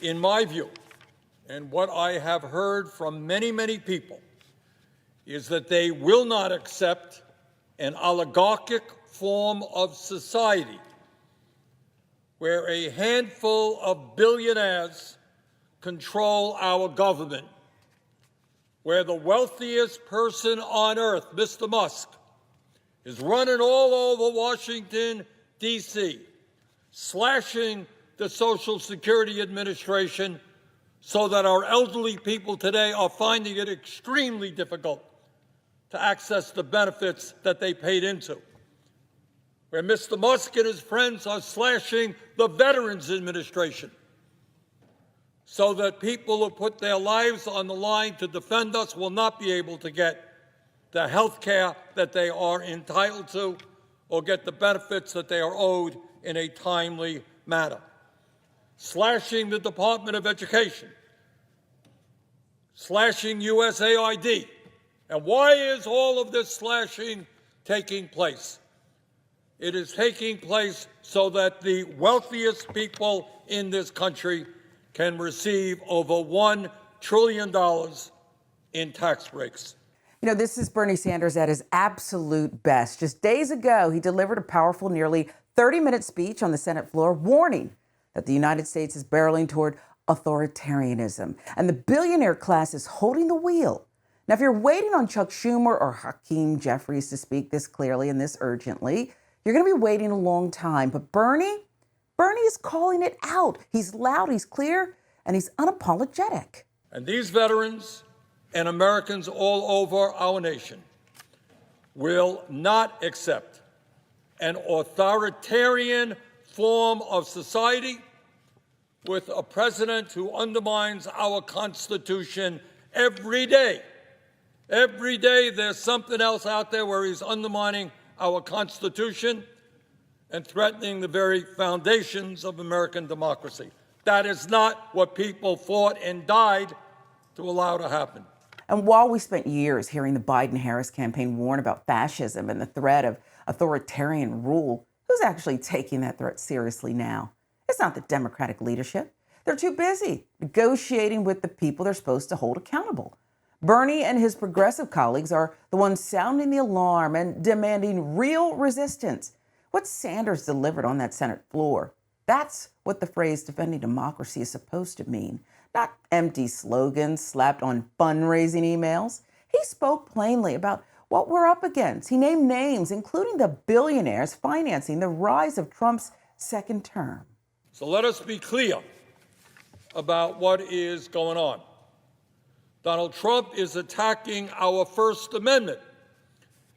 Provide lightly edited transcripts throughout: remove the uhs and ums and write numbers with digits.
In my view, and what I have heard from many, many people, is that they will not accept an oligarchic form of society where a handful of billionaires control our government, where the wealthiest person on earth, Mr. Musk, is running all over Washington, D.C., slashing the Social Security Administration so that our elderly people today are finding it extremely difficult to access the benefits that they paid into, where Mr. Musk and his friends are slashing the Veterans Administration so that people who put their lives on the line to defend us will not be able to get the health care that they are entitled to or get the benefits that they are owed in a timely manner. Slashing the Department of Education, slashing USAID. And why is all of this slashing taking place? It is taking place so that the wealthiest people in this country can receive over $1 trillion in tax breaks. You know, this is Bernie Sanders at his absolute best. Just days ago, he delivered a powerful, nearly 30-minute speech on the Senate floor warning that the United States is barreling toward authoritarianism, and the billionaire class is holding the wheel. Now, if you're waiting on Chuck Schumer or Hakeem Jeffries to speak this clearly and this urgently, you're going to be waiting a long time. But Bernie is calling it out. He's loud, he's clear, and he's unapologetic. And these veterans and Americans all over our nation will not accept an authoritarian form of society with a president who undermines our Constitution every day. Every day there's something else out there where he's undermining our Constitution and threatening the very foundations of American democracy. That is not what people fought and died to allow to happen. And while we spent years hearing the Biden-Harris campaign warn about fascism and the threat of authoritarian rule, who's actually taking that threat seriously now? It's not the Democratic leadership. They're too busy negotiating with the people they're supposed to hold accountable. Bernie and his progressive colleagues are the ones sounding the alarm and demanding real resistance. What Sanders delivered on that Senate floor, that's what the phrase defending democracy is supposed to mean. Not empty slogans slapped on fundraising emails. He spoke plainly about what we're up against. He named names, including the billionaires financing the rise of Trump's second term. So let us be clear about what is going on. Donald Trump is attacking our First Amendment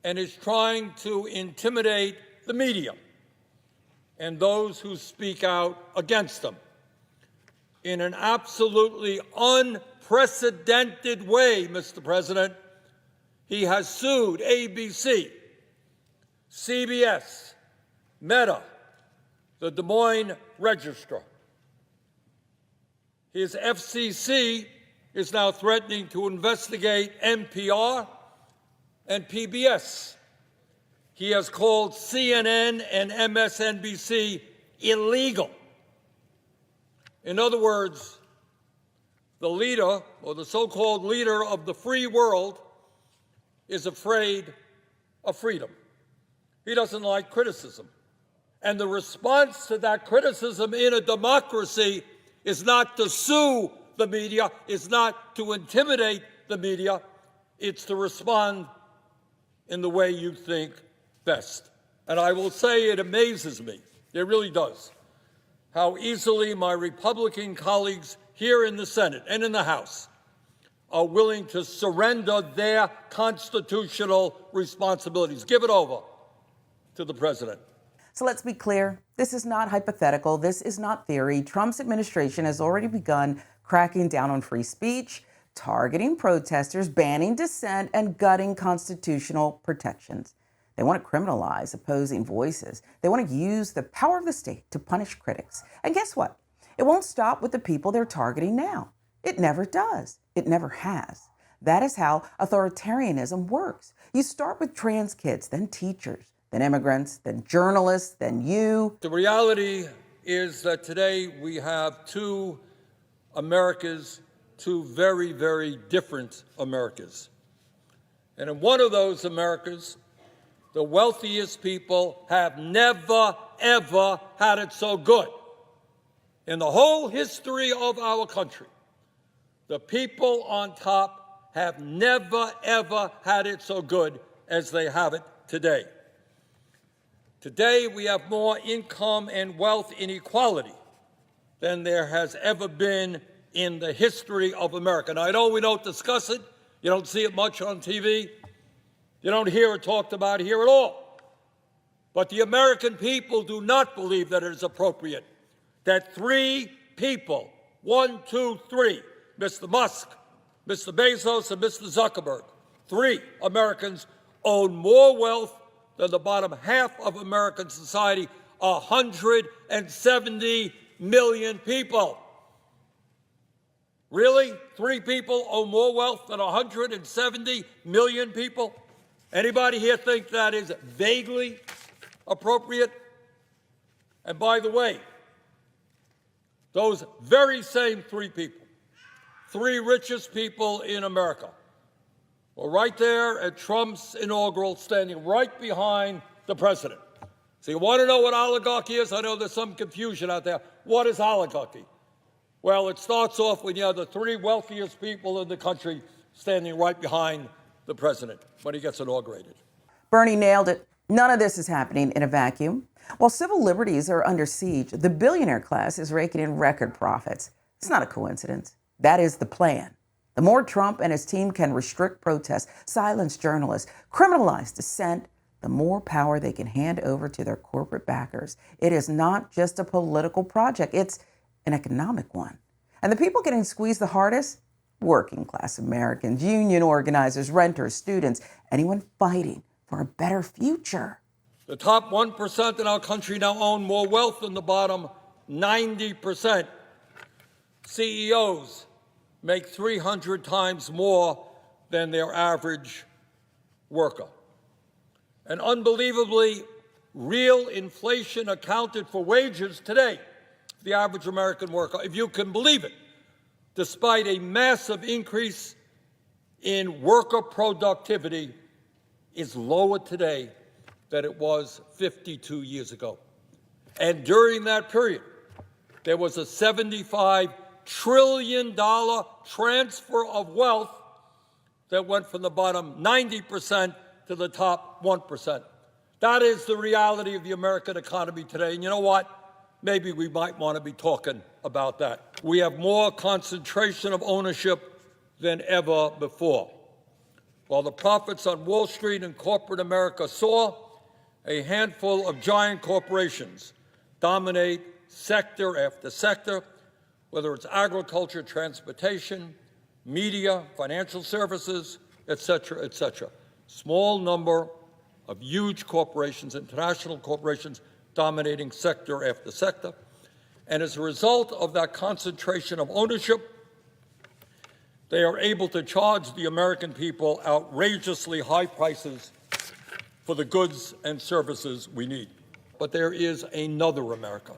and is trying to intimidate the media and those who speak out against them. In an absolutely unprecedented way, Mr. President, he has sued ABC, CBS, Meta, the Des Moines Register. His FCC is now threatening to investigate NPR and PBS. He has called CNN and MSNBC illegal. In other words, the leader, or the so-called leader of the free world, is afraid of freedom. He doesn't like criticism. And the response to that criticism in a democracy is not to sue the media, is not to intimidate the media, it's to respond in the way you think best. And I will say it amazes me, it really does, how easily my Republican colleagues here in the Senate and in the House are willing to surrender their constitutional responsibilities, give it over to the president. So let's be clear, this is not hypothetical, this is not theory. Trump's administration has already begun cracking down on free speech, targeting protesters, banning dissent, and gutting constitutional protections. They want to criminalize opposing voices. They want to use the power of the state to punish critics. And guess what? It won't stop with the people they're targeting now. It never does. It never has. That is how authoritarianism works. You start with trans kids, then teachers, then immigrants, then journalists, then you. The reality is that today we have two Americas to very, very different Americas. And in one of those Americas, the wealthiest people have never, ever had it so good. In the whole history of our country, the people on top have never, ever had it so good as they have it today. Today, we have more income and wealth inequality than there has ever been in the history of America. Now, I know we don't discuss it. You don't see it much on TV. You don't hear it talked about here at all. But the American people do not believe that it is appropriate that three people, 1, 2, 3, Mr. Musk, Mr. Bezos, and Mr. Zuckerberg, 3 Americans own more wealth than the bottom half of American society, 170 million people. Really? 3 people own more wealth than 170 million people? Anybody here think that is vaguely appropriate? And by the way, those very same 3 people, 3 richest people in America, were right there at Trump's inaugural, standing right behind the president. So you want to know what oligarchy is? I know there's some confusion out there. What is oligarchy? Well, it starts off when you have the 3 wealthiest people in the country standing right behind the president when he gets inaugurated. Bernie nailed it. None of this is happening in a vacuum. While civil liberties are under siege, the billionaire class is raking in record profits. It's not a coincidence. That is the plan. The more Trump and his team can restrict protests, silence journalists, criminalize dissent, the more power they can hand over to their corporate backers. It is not just a political project, it's an economic one. And the people getting squeezed the hardest? Working class Americans, union organizers, renters, students, anyone fighting for a better future. The top 1% in our country now own more wealth than the bottom 90%. CEOs make 300 times more than their average worker. And unbelievably, real inflation accounted for wages today, the average American worker, if you can believe it, despite a massive increase in worker productivity, is lower today than it was 52 years ago. And during that period, there was a $75 trillion transfer of wealth that went from the bottom 90% to the top 1%. That is the reality of the American economy today. And you know what? Maybe we might want to be talking about that. We have more concentration of ownership than ever before. While the profits on Wall Street and corporate America soar, a handful of giant corporations dominate sector after sector, whether it's agriculture, transportation, media, financial services, et cetera, et cetera. Small number of huge corporations, international corporations, dominating sector after sector. And as a result of that concentration of ownership, they are able to charge the American people outrageously high prices for the goods and services we need. But there is another America.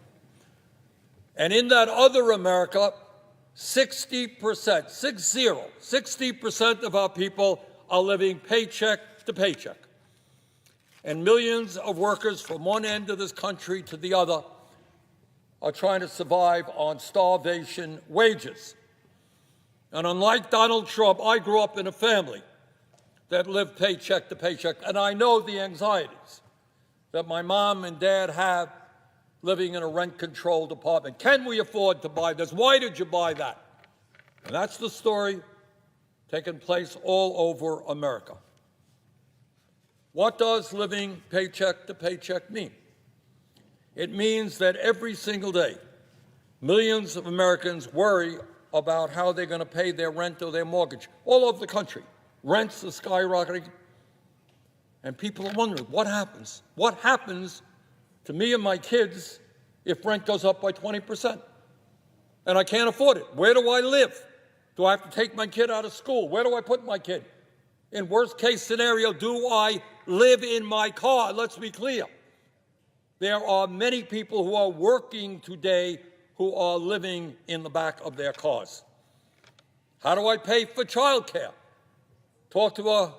And in that other America, 60% of our people are living paycheck to paycheck. And millions of workers from one end of this country to the other are trying to survive on starvation wages. And unlike Donald Trump, I grew up in a family that lived paycheck to paycheck, and I know the anxieties that my mom and dad have living in a rent-controlled apartment. Can we afford to buy this? Why did you buy that? And that's the story taking place all over America. What does living paycheck to paycheck mean? It means that every single day, millions of Americans worry about how they're going to pay their rent or their mortgage all over the country. Rents are skyrocketing, and people are wondering, what happens? What happens to me and my kids if rent goes up by 20%? And I can't afford it. Where do I live? Do I have to take my kid out of school? Where do I put my kid? In worst case scenario, do I live in my car? Let's be clear. There are many people who are working today who are living in the back of their cars? How do I pay for childcare? Talked to a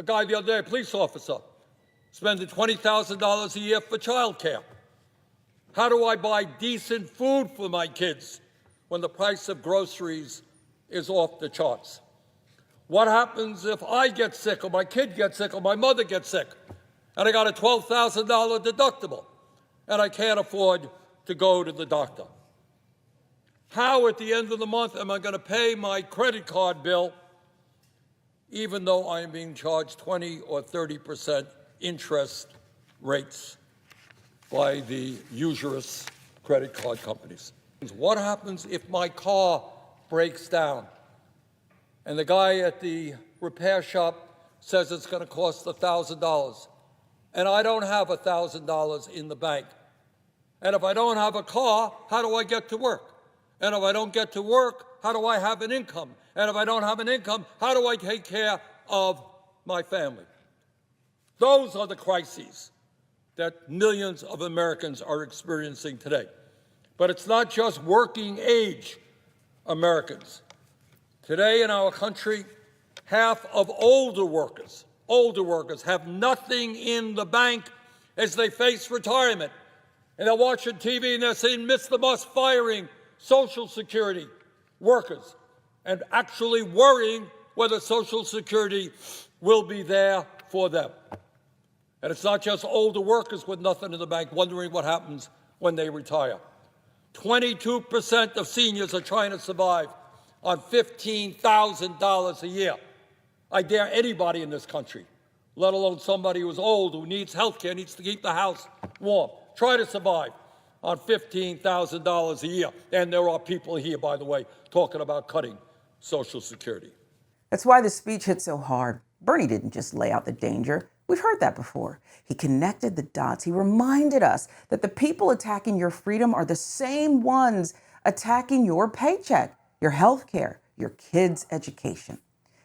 guy the other day, a police officer, spending $20,000 a year for childcare. How do I buy decent food for my kids when the price of groceries is off the charts? What happens if I get sick, or my kid gets sick, or my mother gets sick, and I got a $12,000 deductible, and I can't afford to go to the doctor? How, at the end of the month, am I going to pay my credit card bill, even though I am being charged 20 or 30% interest rates by the usurious credit card companies? What happens if my car breaks down and the guy at the repair shop says it's going to cost $1,000, and I don't have $1,000 in the bank? And if I don't have a car, how do I get to work? And if I don't get to work, how do I have an income? And if I don't have an income, how do I take care of my family? Those are the crises that millions of Americans are experiencing today. But it's not just working age Americans. Today in our country, half of older workers have nothing in the bank as they face retirement. And they're watching TV and they're saying, Mr. Musk firing Social Security workers, and actually worrying whether Social Security will be there for them. And it's not just older workers with nothing in the bank wondering what happens when they retire. 22% of seniors are trying to survive on $15,000 a year. I dare anybody in this country, let alone somebody who's old, who needs health care, needs to keep the house warm, try to survive on $15,000 a year. And there are people here, by the way, talking about cutting Social Security. That's why the speech hit so hard. Bernie didn't just lay out the danger. We've heard that before. He connected the dots. He reminded us that the people attacking your freedom are the same ones attacking your paycheck, your health care, your kids' education.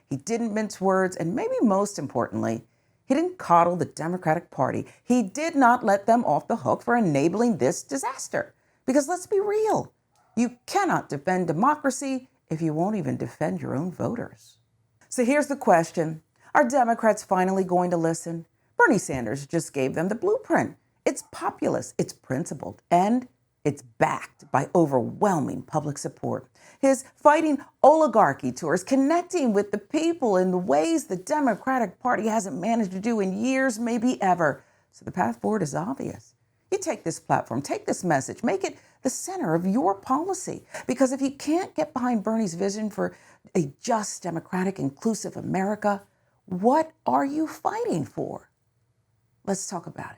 He didn't mince words, and maybe most importantly, he didn't coddle the Democratic Party. He did not let them off the hook for enabling this disaster. Because let's be real, you cannot defend democracy if you won't even defend your own voters. So here's the question. Are Democrats finally going to listen? Bernie Sanders just gave them the blueprint. It's populist, it's principled, and it's backed by overwhelming public support. His fighting oligarchy tour is connecting with the people in the ways the Democratic Party hasn't managed to do in years, maybe ever. So the path forward is obvious. You take this platform, take this message, make it the center of your policy. Because if you can't get behind Bernie's vision for a just, democratic, inclusive America, what are you fighting for? Let's talk about it.